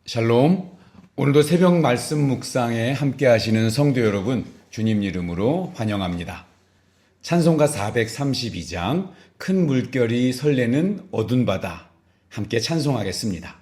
샬롬. 오늘도 새벽 말씀 묵상에 함께 하시는 성도 여러분, 주님 이름으로 환영합니다. 찬송가 432장 큰 물결이 설레는 어두운 바다, 함께 찬송하겠습니다.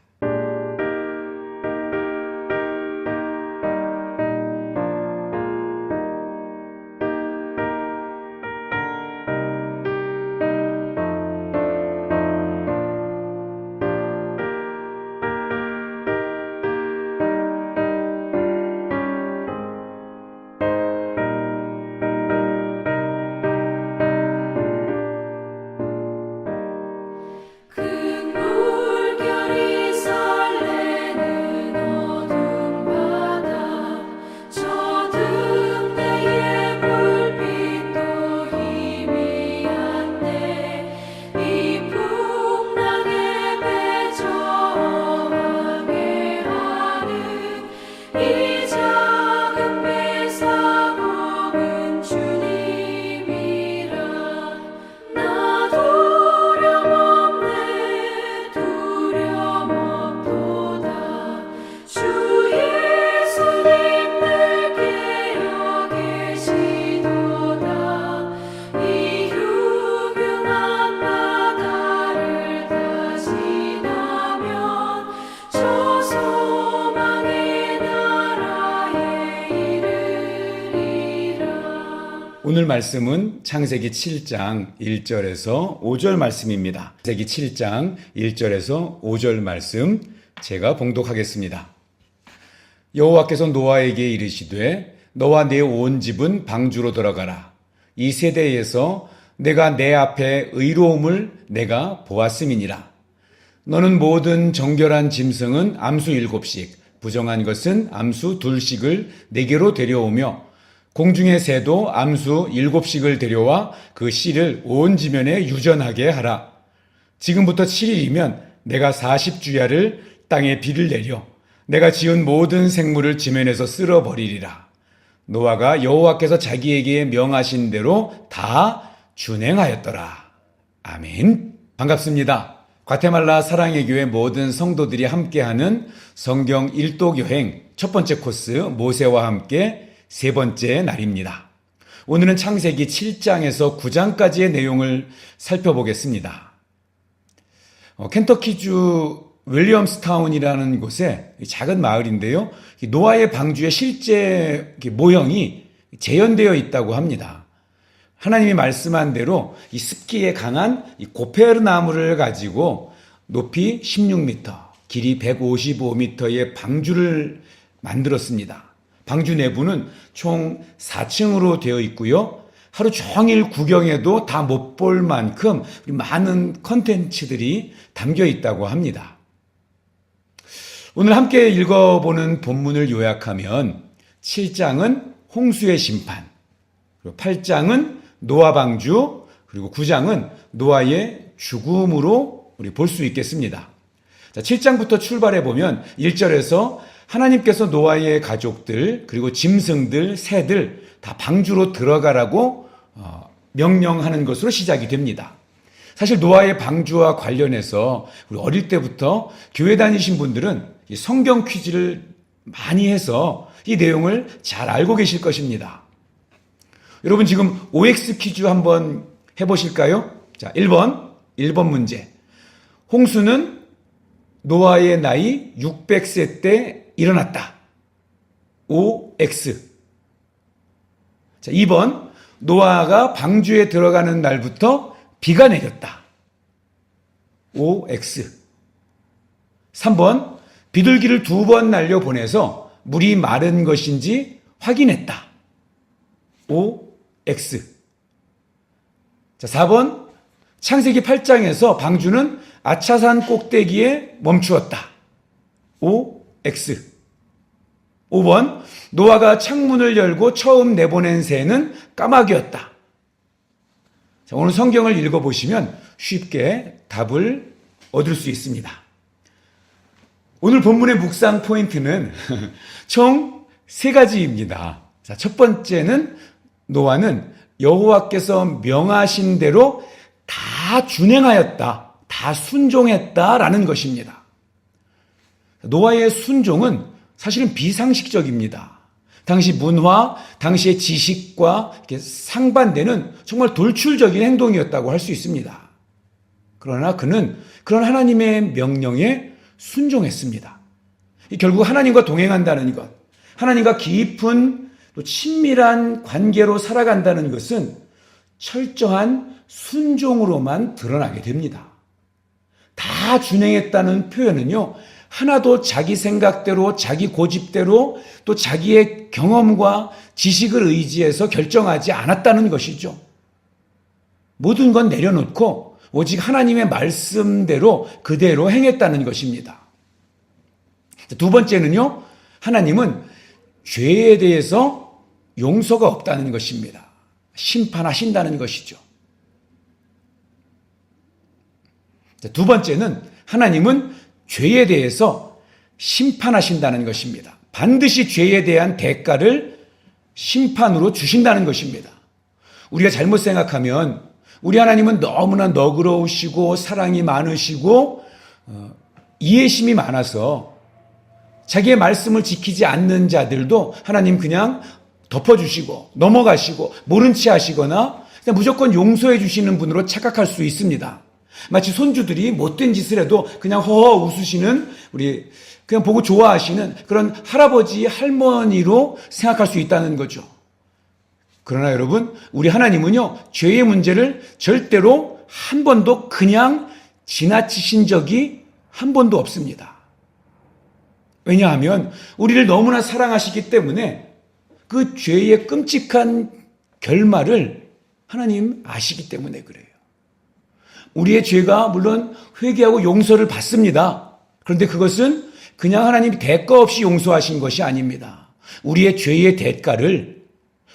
오늘 말씀은 창세기 7장 1절에서 5절 말씀입니다. 창세기 7장 1절에서 5절 말씀 제가 봉독하겠습니다. 여호와께서 노아에게 이르시되 너와 내 온 집은 방주로 들어가라. 이 세대에서 내가 내 앞에 의로움을 내가 보았음이니라. 너는 모든 정결한 짐승은 암수 7씩, 부정한 것은 암수 2씩을 내게로 데려오며 공중의 새도 암수 7씩을 데려와 그 씨를 온 지면에 유전하게 하라. 지금부터 7일이면 내가 40주야를 땅에 비를 내려 내가 지은 모든 생물을 지면에서 쓸어버리리라. 노아가 여호와께서 자기에게 명하신 대로 다 준행하였더라. 아멘. 반갑습니다. 과테말라 사랑의 교회 모든 성도들이 함께하는 성경 일독 여행 첫 번째 코스 모세와 함께 세 번째 날입니다. 오늘은 창세기 7장에서 9장까지의 내용을 살펴보겠습니다. 켄터키주 윌리엄스타운이라는 곳에 작은 마을인데요. 노아의 방주의 실제 모형이 재현되어 있다고 합니다. 하나님이 말씀한 대로 이 습기에 강한 이 고페르 나무를 가지고 높이 16m, 길이 155m의 방주를 만들었습니다. 방주 내부는 총 4층으로 되어 있고요. 하루 종일 구경해도 다 못 볼 만큼 많은 컨텐츠들이 담겨 있다고 합니다. 오늘 함께 읽어보는 본문을 요약하면 7장은 홍수의 심판, 그리고 8장은 노아 방주, 그리고 9장은 노아의 죽음으로 우리 볼 수 있겠습니다. 자, 7장부터 출발해 보면 1절에서 하나님께서 노아의 가족들 그리고 짐승들, 새들 다 방주로 들어가라고 명령하는 것으로 시작이 됩니다. 사실 노아의 방주와 관련해서 우리 어릴 때부터 교회 다니신 분들은 이 성경 퀴즈를 많이 해서 이 내용을 잘 알고 계실 것입니다. 여러분 지금 OX 퀴즈 한번 해보실까요? 자, 1번 문제. 홍수는 노아의 나이 600세 때 일어났다. OX. 자, 2번. 노아가 방주에 들어가는 날부터 비가 내렸다. OX. 3번. 비둘기를 2번 날려보내서 물이 마른 것인지 확인했다. OX. 자, 4번. 창세기 8장에서 방주는 아차산 꼭대기에 멈추었다. OX. 5번. 노아가 창문을 열고 처음 내보낸 새는 까마귀였다. 자, 오늘 성경을 읽어보시면 쉽게 답을 얻을 수 있습니다. 오늘 본문의 묵상 포인트는 총 3가지입니다. 자, 첫 번째는 노아는 여호와께서 명하신 대로 다 준행하였다, 다 순종했다라는 것입니다. 노아의 순종은 사실은 비상식적입니다. 당시 문화, 당시의 지식과 이렇게 상반되는 정말 돌출적인 행동이었다고 할 수 있습니다. 그러나 그는 그런 하나님의 명령에 순종했습니다. 결국 하나님과 동행한다는 것, 하나님과 깊은 또 친밀한 관계로 살아간다는 것은 철저한 순종으로만 드러나게 됩니다. 다 준행했다는 표현은요, 하나도 자기 생각대로, 자기 고집대로, 또 자기의 경험과 지식을 의지해서 결정하지 않았다는 것이죠. 모든 건 내려놓고 오직 하나님의 말씀대로 그대로 행했다는 것입니다. 두 번째는요, 하나님은 죄에 대해서 용서가 없다는 것입니다. 심판하신다는 것이죠. 두 번째는 하나님은 죄에 대해서 심판하신다는 것입니다. 반드시 죄에 대한 대가를 심판으로 주신다는 것입니다. 우리가 잘못 생각하면 우리 하나님은 너무나 너그러우시고 사랑이 많으시고 이해심이 많아서 자기의 말씀을 지키지 않는 자들도 하나님 그냥 덮어주시고 넘어가시고 모른 체 하시거나 그냥 무조건 용서해 주시는 분으로 착각할 수 있습니다. 마치 손주들이 못된 짓을 해도 그냥 허허 웃으시는, 우리 그냥 보고 좋아하시는 그런 할아버지, 할머니로 생각할 수 있다는 거죠. 그러나 여러분, 우리 하나님은요, 죄의 문제를 절대로 한 번도 그냥 지나치신 적이 한 번도 없습니다. 왜냐하면 우리를 너무나 사랑하시기 때문에 그 죄의 끔찍한 결말을 하나님 아시기 때문에 그래요. 우리의 죄가 물론 회개하고 용서를 받습니다. 그런데 그것은 그냥 하나님이 대가 없이 용서하신 것이 아닙니다. 우리의 죄의 대가를,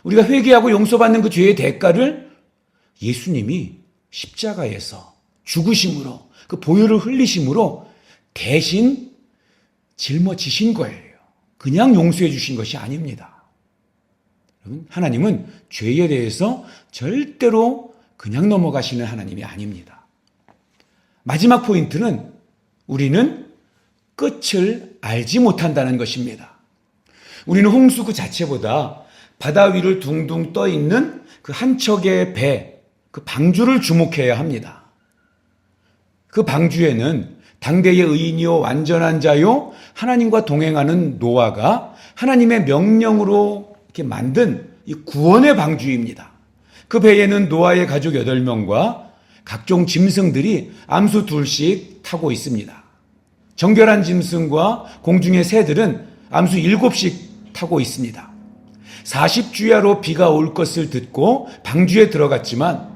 우리가 회개하고 용서받는 그 죄의 대가를 예수님이 십자가에서 죽으심으로, 그 보혈을 흘리심으로 대신 짊어지신 거예요. 그냥 용서해 주신 것이 아닙니다. 여러분, 하나님은 죄에 대해서 절대로 그냥 넘어가시는 하나님이 아닙니다. 마지막 포인트는 우리는 끝을 알지 못한다는 것입니다. 우리는 홍수 그 자체보다 바다 위를 둥둥 떠 있는 그 한 척의 배, 그 방주를 주목해야 합니다. 그 방주에는 당대의 의인이요 완전한 자요 하나님과 동행하는 노아가 하나님의 명령으로 이렇게 만든 이 구원의 방주입니다. 그 배에는 노아의 가족 8명과 각종 짐승들이 암수 2씩 타고 있습니다. 정결한 짐승과 공중의 새들은 암수 7씩 타고 있습니다. 40주야로 비가 올 것을 듣고 방주에 들어갔지만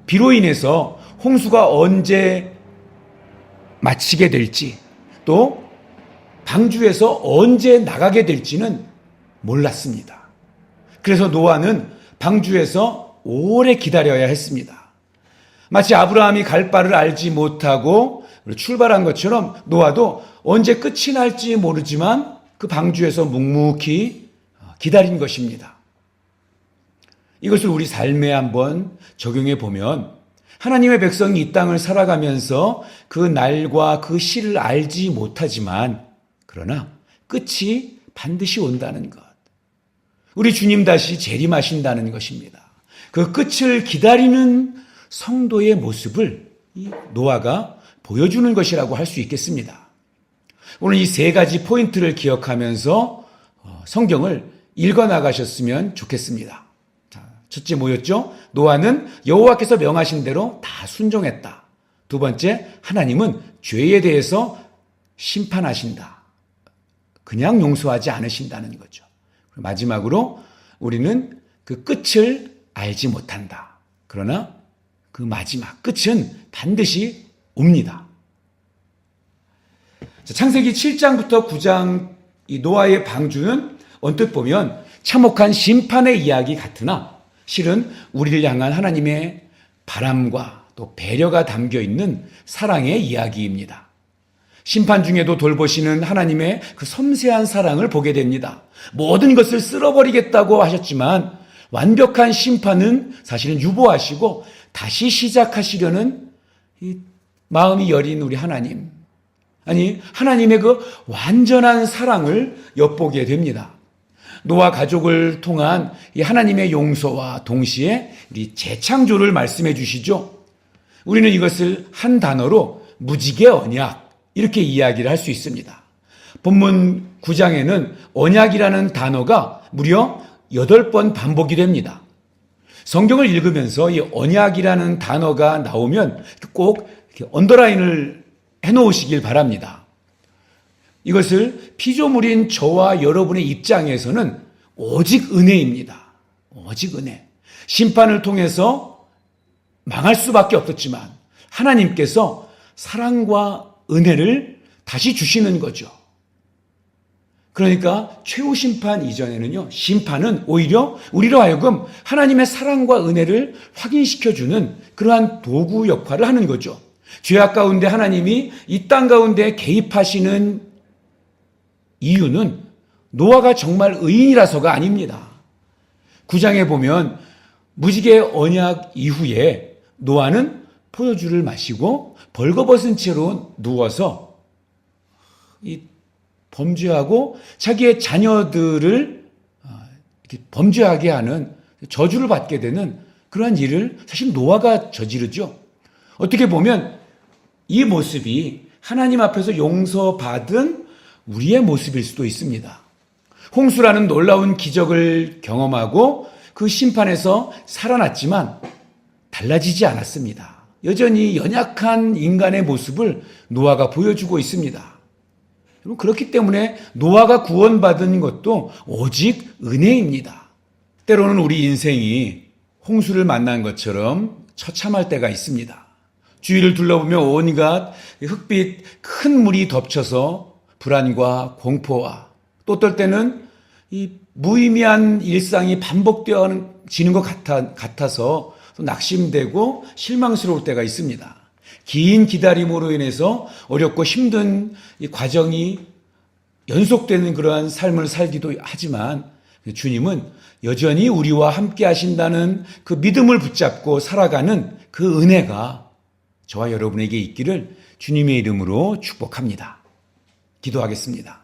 비로 인해서 홍수가 언제 마치게 될지, 또 방주에서 언제 나가게 될지는 몰랐습니다. 그래서 노아는 방주에서 오래 기다려야 했습니다. 마치 아브라함이 갈 바를 알지 못하고 출발한 것처럼 노아도 언제 끝이 날지 모르지만 그 방주에서 묵묵히 기다린 것입니다. 이것을 우리 삶에 한번 적용해 보면 하나님의 백성이 이 땅을 살아가면서 그 날과 그 시를 알지 못하지만 그러나 끝이 반드시 온다는 것. 우리 주님 다시 재림하신다는 것입니다. 그 끝을 기다리는 성도의 모습을 이 노아가 보여주는 것이라고 할 수 있겠습니다. 오늘 이 3가지 포인트를 기억하면서 성경을 읽어나가셨으면 좋겠습니다. 자, 첫째 뭐였죠? 노아는 여호와께서 명하신 대로 다 순종했다. 두 번째, 하나님은 죄에 대해서 심판하신다. 그냥 용서하지 않으신다는 거죠. 마지막으로 우리는 그 끝을 알지 못한다. 그러나 그 마지막 끝은 반드시 옵니다. 창세기 7장부터 9장 이 노아의 방주는 언뜻 보면 참혹한 심판의 이야기 같으나 실은 우리를 향한 하나님의 바람과 또 배려가 담겨 있는 사랑의 이야기입니다. 심판 중에도 돌보시는 하나님의 그 섬세한 사랑을 보게 됩니다. 모든 것을 쓸어버리겠다고 하셨지만 완벽한 심판은 사실은 유보하시고 다시 시작하시려는 이 마음이 여린 우리 하나님. 아니, 하나님의 그 완전한 사랑을 엿보게 됩니다. 노아 가족을 통한 이 하나님의 용서와 동시에 이 재창조를 말씀해 주시죠. 우리는 이것을 한 단어로 무지개 언약 이렇게 이야기를 할 수 있습니다. 본문 9장에는 언약이라는 단어가 무려 8번 반복이 됩니다. 성경을 읽으면서 이 언약이라는 단어가 나오면 꼭 이렇게 언더라인을 해놓으시길 바랍니다. 이것을 피조물인 저와 여러분의 입장에서는 오직 은혜입니다. 오직 은혜. 심판을 통해서 망할 수밖에 없었지만 하나님께서 사랑과 은혜를 다시 주시는 거죠. 그러니까 최후 심판 이전에는요, 심판은 오히려 우리로 하여금 하나님의 사랑과 은혜를 확인시켜주는 그러한 도구 역할을 하는 거죠. 죄악 가운데 하나님이 이 땅 가운데 개입하시는 이유는 노아가 정말 의인이라서가 아닙니다. 9장에 보면 무지개 언약 이후에 노아는 포도주를 마시고 벌거벗은 채로 누워서 범죄하고 자기의 자녀들을 범죄하게 하는 저주를 받게 되는 그러한 일을 사실 노아가 저지르죠. 어떻게 보면 이 모습이 하나님 앞에서 용서받은 우리의 모습일 수도 있습니다. 홍수라는 놀라운 기적을 경험하고 그 심판에서 살아났지만 달라지지 않았습니다. 여전히 연약한 인간의 모습을 노아가 보여주고 있습니다. 그렇기 때문에 노아가 구원받은 것도 오직 은혜입니다. 때로는 우리 인생이 홍수를 만난 것처럼 처참할 때가 있습니다. 주위를 둘러보며 온갖 흙빛 큰 물이 덮쳐서 불안과 공포와 또 어떨 때는 이 무의미한 일상이 반복되어지는 것 같아서 또 낙심되고 실망스러울 때가 있습니다. 긴 기다림으로 인해서 어렵고 힘든 이 과정이 연속되는 그러한 삶을 살기도 하지만 주님은 여전히 우리와 함께 하신다는 그 믿음을 붙잡고 살아가는 그 은혜가 저와 여러분에게 있기를 주님의 이름으로 축복합니다. 기도하겠습니다.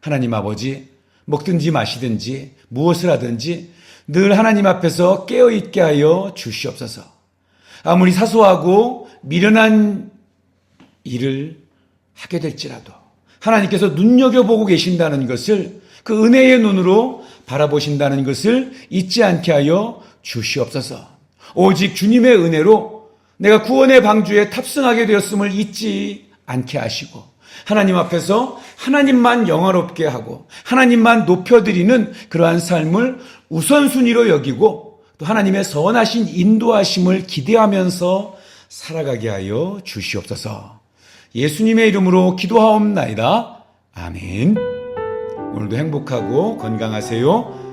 하나님 아버지, 먹든지 마시든지 무엇을 하든지 늘 하나님 앞에서 깨어있게 하여 주시옵소서. 아무리 사소하고 미련한 일을 하게 될지라도 하나님께서 눈여겨보고 계신다는 것을 그 은혜의 눈으로 바라보신다는 것을 잊지 않게 하여 주시옵소서. 오직 주님의 은혜로 내가 구원의 방주에 탑승하게 되었음을 잊지 않게 하시고 하나님 앞에서 하나님만 영화롭게 하고 하나님만 높여드리는 그러한 삶을 우선순위로 여기고 또 하나님의 선하신 인도하심을 기대하면서 살아가게 하여 주시옵소서. 예수님의 이름으로 기도하옵나이다. 아멘. 오늘도 행복하고 건강하세요.